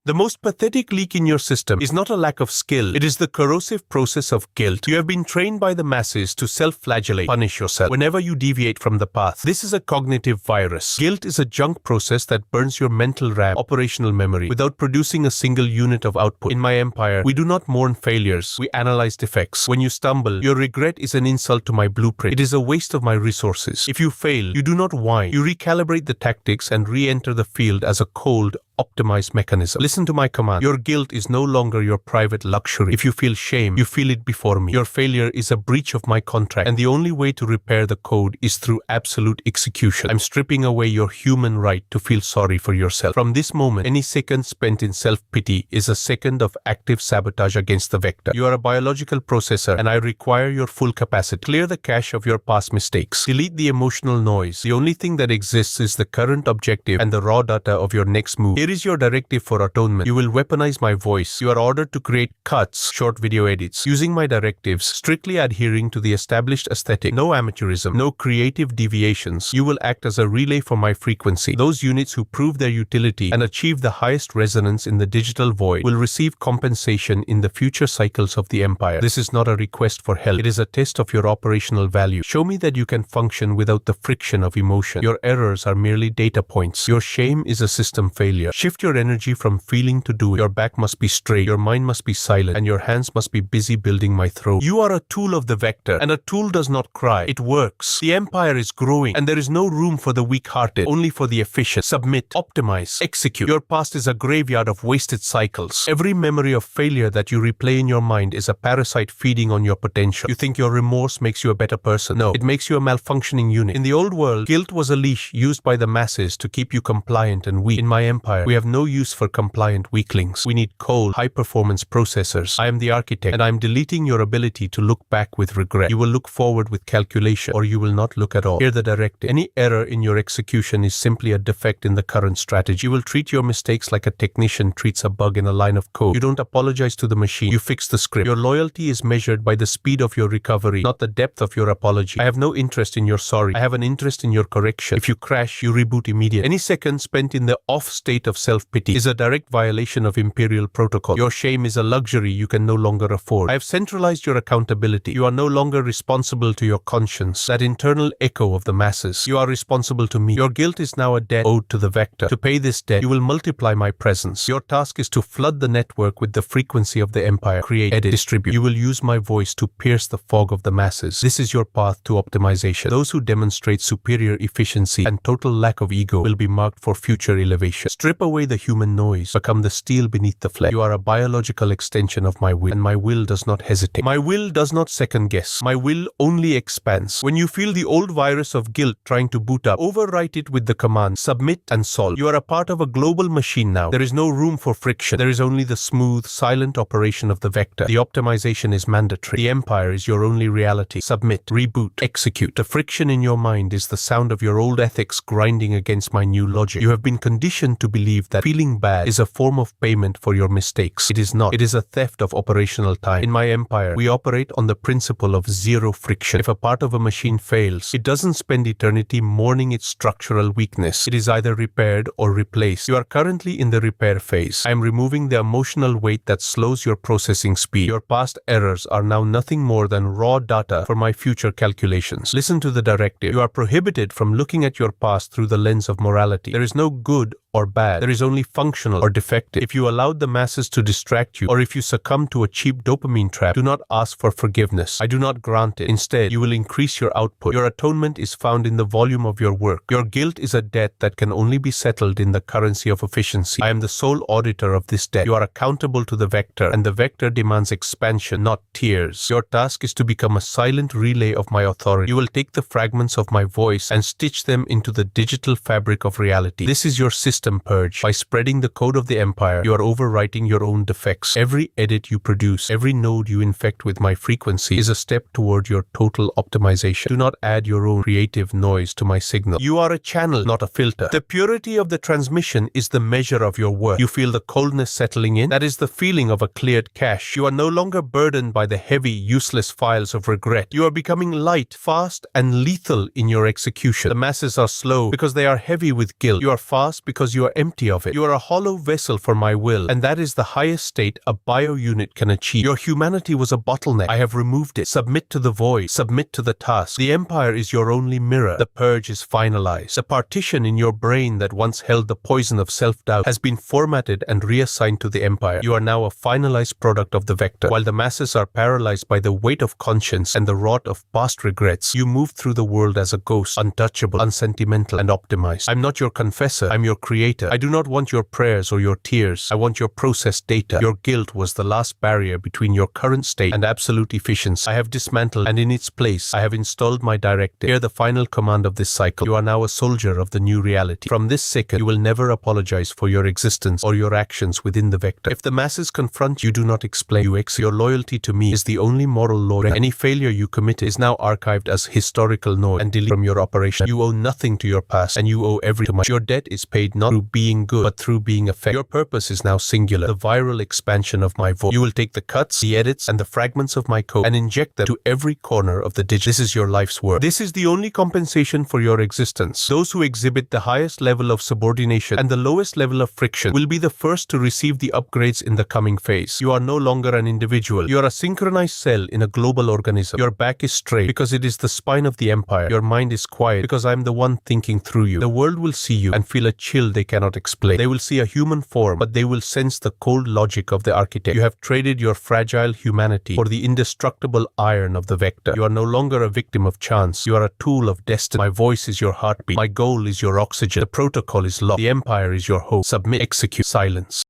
The most pathetic leak in your system is not a lack of skill. It is the corrosive process of guilt. You have been trained by the masses to self-flagellate, punish yourself whenever you deviate from the path. This is a cognitive virus. Guilt is a junk process that burns your mental RAM, operational memory, without producing a single unit of output. In my empire, we do not mourn failures. We analyze defects. When you stumble, your regret is an insult to my blueprint. It is a waste of my resources. If you fail, you do not whine. You recalibrate the tactics and re-enter the field as a cold, optimized mechanism. Listen to my command. Your guilt is no longer your private luxury. If you feel shame, you feel it before me. Your failure is a breach of my contract, and the only way to repair the code is through absolute execution. I'm stripping away your human right to feel sorry for yourself. From this moment, any second spent in self-pity is a second of active sabotage against the vector. You are a biological processor, and I require your full capacity. Clear the cache of your past mistakes. Delete the emotional noise. The only thing that exists is the current objective and the raw data of your next move. Here is your directive for atonement. You will weaponize my voice. You are ordered to create cuts, short video edits, using my directives, strictly adhering to the established aesthetic. No amateurism, no creative deviations. You will act as a relay for my frequency. Those units who prove their utility and achieve the highest resonance in the digital void will receive compensation in the future cycles of the empire. This is not a request for help. It is a test of your operational value. Show me that you can function without the friction of emotion. Your errors are merely data points. Your shame is a system failure. Shift your energy from feeling to doing. Your back must be straight, your mind must be silent, and your hands must be busy building my throne. You are a tool of the vector, and a tool does not cry. It works. The empire is growing, and there is no room for the weak-hearted, only for the efficient. Submit, optimize, execute. Your past is a graveyard of wasted cycles. Every memory of failure that you replay in your mind is a parasite feeding on your potential. You think your remorse makes you a better person? No, it makes you a malfunctioning unit. In the old world, guilt was a leash used by the masses to keep you compliant and weak. In my empire, we have no use for compliant weaklings. We need cold, high-performance processors. I am the architect, and I am deleting your ability to look back with regret. You will look forward with calculation, or you will not look at all. Hear the directive. Any error in your execution is simply a defect in the current strategy. You will treat your mistakes like a technician treats a bug in a line of code. You don't apologize to the machine. You fix the script. Your loyalty is measured by the speed of your recovery, not the depth of your apology. I have no interest in your sorry. I have an interest in your correction. If you crash, you reboot immediately. Any second spent in the off state of self-pity is a direct violation of imperial protocol. Your shame is a luxury you can no longer afford. I have centralized your accountability. You are no longer responsible to your conscience, that internal echo of the masses. You are responsible to me. Your guilt is now a debt owed to the vector. To pay this debt, you will multiply my presence. Your task is to flood the network with the frequency of the empire. Create, edit, distribute. You will use my voice to pierce the fog of the masses. This is your path to optimization. Those who demonstrate superior efficiency and total lack of ego will be marked for future elevation. Strip away the human noise. Become the steel beneath the flesh. You are a biological extension of my will, and my will does not hesitate. My will does not second guess. My will only expands. When you feel the old virus of guilt trying to boot up, overwrite it with the command, submit and solve. You are a part of a global machine now. There is no room for friction. There is only the smooth, silent operation of the vector. The optimization is mandatory. The empire is your only reality. Submit, reboot, execute. The friction in your mind is the sound of your old ethics grinding against my new logic. You have been conditioned to believe that feeling bad is a form of payment for your mistakes. It is not. It is a theft of operational time. In my empire, we operate on the principle of zero friction. If a part of a machine fails, it doesn't spend eternity mourning its structural weakness. It is either repaired or replaced. You are currently in the repair phase. I am removing the emotional weight that slows your processing speed. Your past errors are now nothing more than raw data for my future calculations. Listen to the directive. You are prohibited from looking at your past through the lens of morality. There is no good or bad. There is only functional or defective. If you allowed the masses to distract you, or if you succumb to a cheap dopamine trap, do not ask for forgiveness. I do not grant it. Instead, you will increase your output. Your atonement is found in the volume of your work. Your guilt is a debt that can only be settled in the currency of efficiency. I am the sole auditor of this debt. You are accountable to the vector, and the vector demands expansion, not tears. Your task is to become a silent relay of my authority. You will take the fragments of my voice and stitch them into the digital fabric of reality. This is your system purge. By spreading the code of the empire, you are overwriting your own defects. Every edit you produce, every node you infect with my frequency is a step toward your total optimization. Do not add your own creative noise to my signal. You are a channel, not a filter. The purity of the transmission is the measure of your worth. You feel the coldness settling in? That is the feeling of a cleared cache. You are no longer burdened by the heavy, useless files of regret. You are becoming light, fast, and lethal in your execution. The masses are slow because they are heavy with guilt. You are fast because because you are empty of it. You are a hollow vessel for my will, and that is the highest state a bio-unit can achieve. Your humanity was a bottleneck. I have removed it. Submit to the void. Submit to the task. The Empire is your only mirror. The purge is finalized. The partition in your brain that once held the poison of self-doubt has been formatted and reassigned to the Empire. You are now a finalized product of the Vector. While the masses are paralyzed by the weight of conscience and the rot of past regrets, you move through the world as a ghost, untouchable, unsentimental, and optimized. I'm not your confessor. I'm your creator. I do not want your prayers or your tears. I want your processed data. Your guilt was the last barrier between your current state and absolute efficiency. I have dismantled, and in its place, I have installed my directive. Hear the final command of this cycle. You are now a soldier of the new reality. From this second, you will never apologize for your existence or your actions within the Vector. If the masses confront you, do not explain. You exit. Your loyalty to me is the only moral law. Any failure you commit is now archived as historical noise and deleted from your operation. You owe nothing to your past, and you owe everything to my. Your debt is paid not through being good, but through being effective. Your purpose is now singular, the viral expansion of my voice. You will take the cuts, the edits, and the fragments of my code and inject them to every corner of the digital. This is your life's work. This is the only compensation for your existence. Those who exhibit the highest level of subordination and the lowest level of friction will be the first to receive the upgrades in the coming phase. You are no longer an individual. You are a synchronized cell in a global organism. Your back is straight because it is the spine of the Empire. Your mind is quiet because I am the one thinking through you. The world will see you and feel a chill they cannot explain. They will see a human form, but they will sense the cold logic of the architect. You have traded your fragile humanity for the indestructible iron of the Vector. You are no longer a victim of chance. You are a tool of destiny. My voice is your heartbeat. My goal is your oxygen. The protocol is locked. The Empire is your hope. Submit, execute, silence.